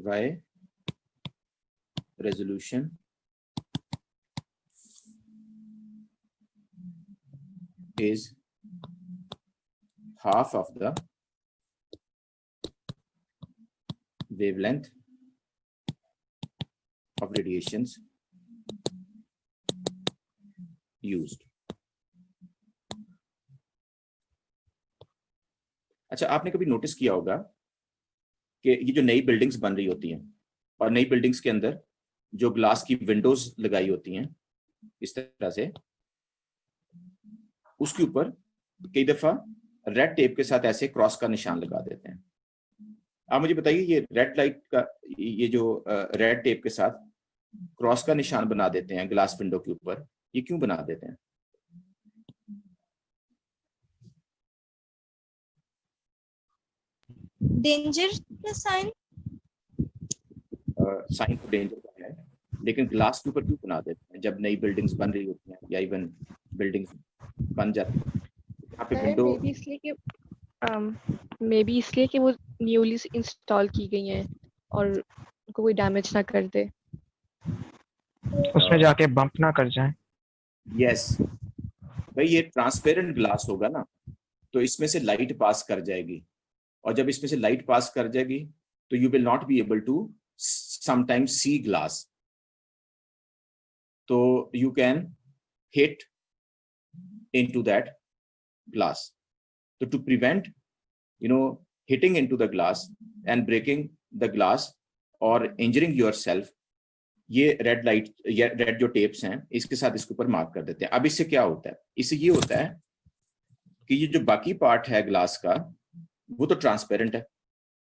y resolution is half of the wavelength of radiations used. अच्छा, आपने कभी notice किया होगा कि ये जो नई बिल्डिंग्स बन रही होती हैं और नई बिल्डिंग्स के अंदर जो ग्लास की विंडोज लगाई होती हैं इस तरह से, उसके ऊपर कई दफा रेड टेप के साथ ऐसे क्रॉस का निशान लगा देते हैं। आप मुझे बताइए, ये रेड लाइट का ये जो रेड टेप के साथ क्रॉस का निशान बना देते हैं ग्लास विंडो के ऊपर, ये क्यों बना देते हैं? डेंजर का साइन। साइन तो डेंजर का है, लेकिन ग्लास के ऊपर क्यों बना देते हैं जब नई बिल्डिंग्स बन रही होती हैं या इवन बिल्डिंग्स बन जाती हैं? यहाँ पे विंडो मे बी इसलिए कि वो न्यूली इंस्टॉल की गई हैं और उनको कोई डैमेज ना कर दे, उसमें जाके बम्प ना कर जाए। यस भाई, ये ट्रांसपेरेंट ग्लास होगा ना, तो इसमें से लाइट पास कर जाएगी, और जब इसमें से लाइट पास कर जाएगी तो you will not be able to sometimes see glass, तो you can hit into that glass. So to prevent hitting into the glass and breaking the glass or injuring yourself, ये red light या red जो tapes हैं इसके साथ इसके ऊपर mark कर देते हैं। अब इससे क्या होता है? इससे ये होता है कि ये जो बाकी पार्ट है ग्लास का वो तो ट्रांसपेरेंट है,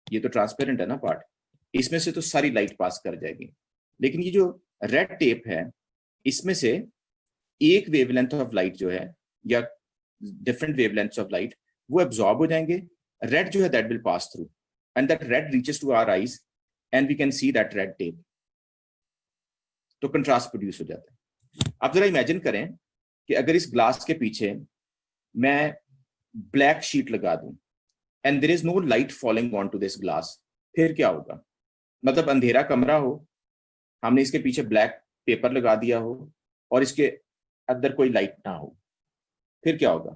ये तो ट्रांसपेरेंट है ना पार्ट, इसमें से तो सारी लाइट पास कर जाएगी, लेकिन ये जो रेड टेप है इसमें से एक वेवलेंथ ऑफ लाइट जो है या डिफरेंट वेवलेंथ्स ऑफ लाइट वो एब्जॉर्ब हो जाएंगे, रेड जो है that will pass through and that red reaches to our eyes and we can see that red tape, तो कंट्रास्ट प्रोड्यूस हो जाता है। अब जरा इमेजिन करें कि अगर इस ग्लास के पीछे मैं ब्लैक शीट लगा दूं and there is no light falling on to this glass, फिर क्या होगा? मतलब अंधेरा कमरा हो, हमने इसके पीछे ब्लैक पेपर लगा दिया हो और इसके अंदर कोई लाइट ना हो, फिर क्या होगा?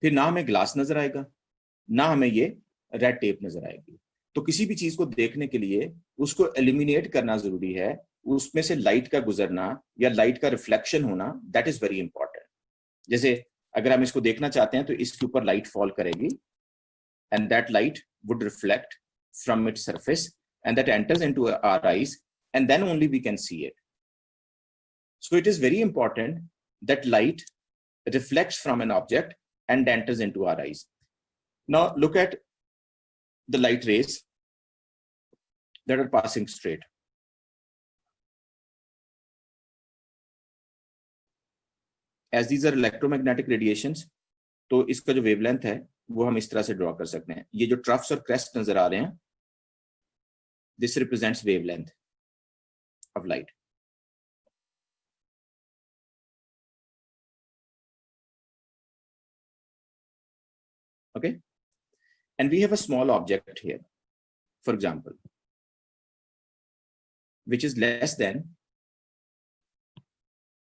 फिर ना हमें ग्लास नजर आएगा, ना हमें ये रेड टेप नजर आएगी। तो किसी भी चीज को देखने के लिए उसको एलिमिनेट करना जरूरी है, उसमें से लाइट का गुजरना या लाइट का रिफ्लेक्शन होना, दैट इज वेरी इंपॉर्टेंट। जैसे अगर हम इसको देखना चाहते हैं तो इसके ऊपर लाइट फॉल करेगी and that light would reflect from its surface and that enters into our eyes and then only we can see it. So it is very important that light reflects from an object and enters into our eyes. Now look at the light rays that are passing straight. As these are electromagnetic radiations, तो इसका जो wavelength है वो हम इस तरह से draw कर सकते हैं। ये जो ट्रफ्स और क्रेस्ट नजर आ रहे हैं, this represents wavelength of light. Okay, and we have a small object here, for example, which is less than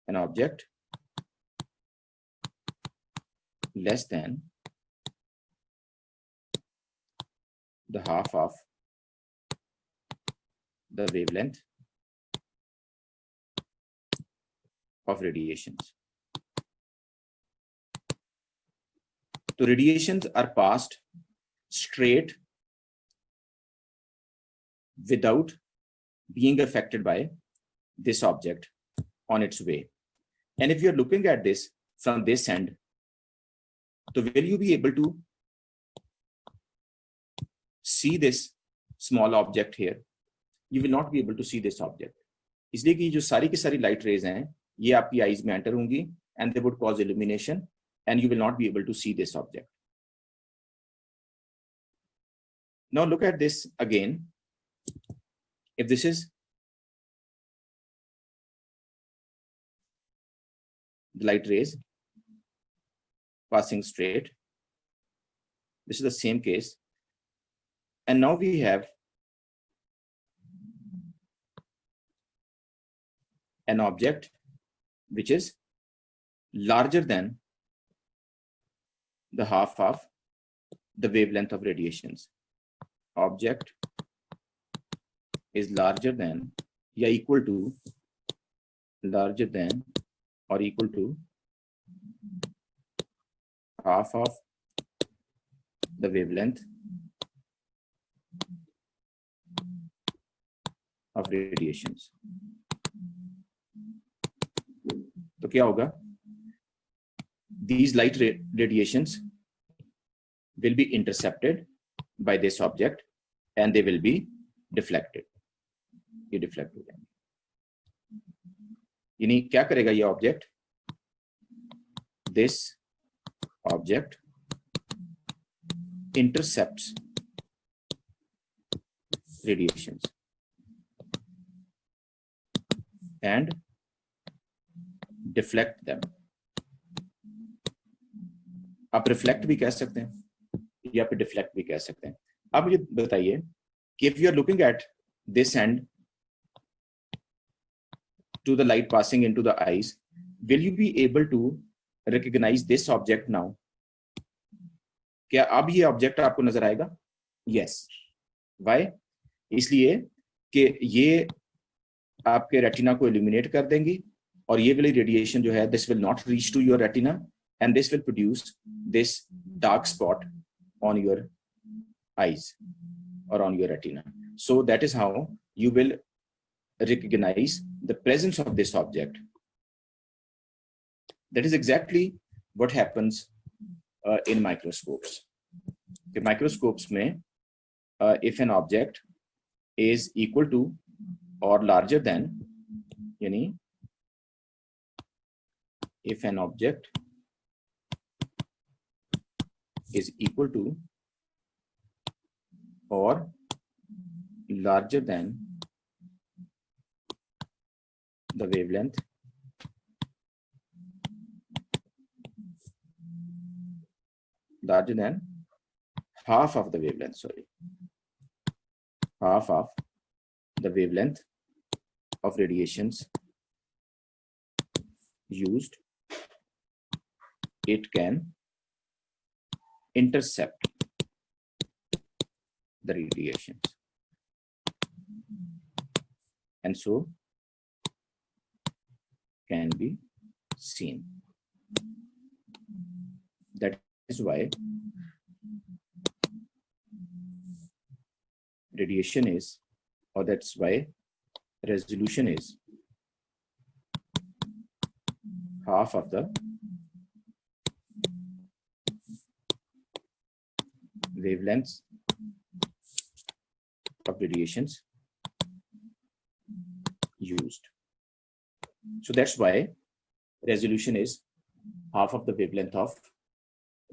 an object less than the half of the wavelength of radiations. So radiations are passed straight without being affected by this object on its way. And if you're looking at this from this end, so will you be able to see this small object here? You will not be able to see this object. इसलिए कि जो सारी की सारी light rays हैं, ये आपकी eyes में enter होंगी and they would cause illumination and you will not be able to see this object. Now look at this again. If this is the light rays passing straight, this is the same case. And now we have an object which is larger than the half of the wavelength of radiations. Object is larger than or equal to half of the wavelength of radiations. तो क्या होगा? These light radiations will be intercepted by this object and they will be deflected. ये deflect हो जाएंगे. यानी क्या करेगा ये object? This object intercepts radiations and deflect them. आप रिफ्लेक्ट भी कह सकते हैं या फिर डिफ्लेक्ट भी कह सकते हैं. अब मुझे बताइए कि if you are looking at this end to the light passing into the eyes, will you be able to recognize this object now? क्या अब ये ऑब्जेक्ट आपको नजर आएगा? Yes. Why? इसलिए कि ये आपके रेटिना को इल्यूमिनेट कर देंगी और ये वाली रेडिएशन जो है this will not reach to your retina and this will produce this dark spot on your eyes or on your retina. So that is how you will recognize the presence of this object. That is exactly what happens in microscopes. The microscopes में if an object is equal to or larger than, यानी if an object is equal to or larger than the wavelength larger than half of the wavelength, half of the wavelength of radiations used, it can intercept the radiations and so can be seen. That is why radiation is, or that's why resolution is half of the wavelengths of radiations used. So that's why resolution is half of the wavelength of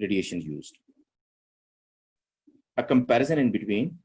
radiation used. A comparison in between